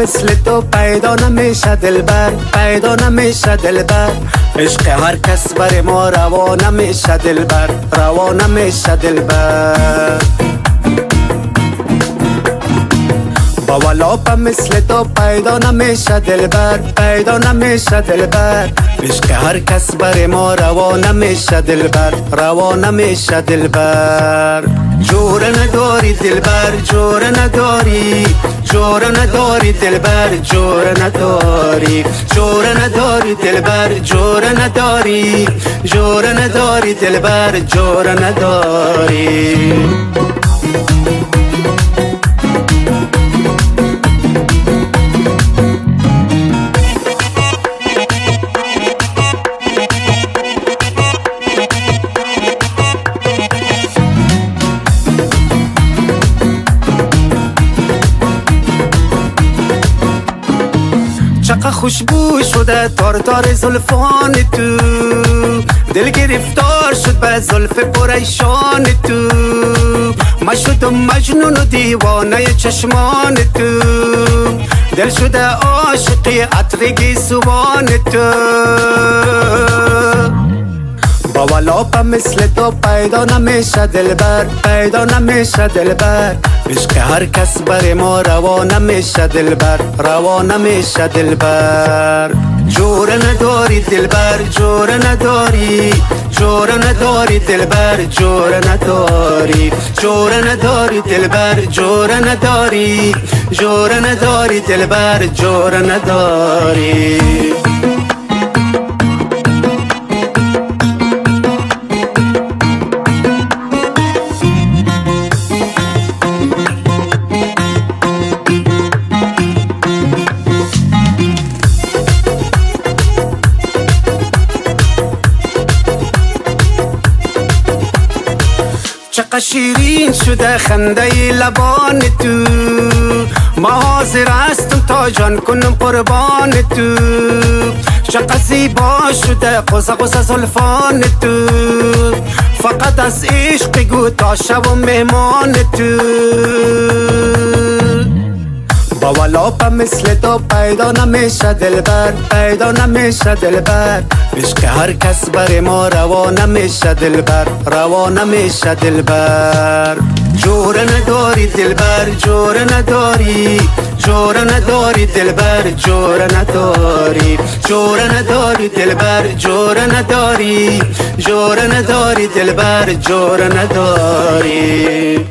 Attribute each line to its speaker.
Speaker 1: مثل تو پیدا نمیشه دلبر، پیدا نمیشه دلبر. عشق هر کس بر ما روا نمیشه دلبر، روا نمیشه دلبر. با ولاپا مثل تو پیدا نمیشه دلبر، پیدا نمیشه دلبر. عشق هر کس بر ما روا نمیشه دلبر، روا نمیشه دلبر. جور نداری دلبر، جور نداری، جور نداری دلبر، جور نداری، جور نداری دلبر، جور نداری، جور نداری دلبر، جور نداری. چقدر خوشبو شده تار تار زلفان تو، دل گرفتار شد به زلف پریشان تو. ما شدم مجنون و دیوانه چشمان تو، دل شده عاشقی عطر گیسوان تو. با ولاپا مثل تو پیدا نمیشه دلبر، پیدا نمیشه دلبر. عشق هر کس بر ما روا نمیشه دلبر، روا نمیشه دلبر. جور نداری دلبر، جور نداری، جور نداری دلبر، جور نداری، جور نداری دلبر، جور نداری، جور نداری دلبر، جور نداری. چقدر شیرین شده خنده لبان تو، ما حاضر هستم تا جان کنم قربان تو. چقدر زیبا شده قصه قصه زلفان تو، فقط از عشق گو تا شب مهمان تو. با ولاپا مثل تو پیدا نمیشه دلبر، پیدا نمیشه دلبر. عشق هر کس بر ما روا نمیشه دلبر، روا نمیشه دلبر. جور نداری دلبر، جور نداری، جور نداری دلبر، جور نداری، جور نداری دلبر، جور نداری، جور نداری دلبر، جور نداری.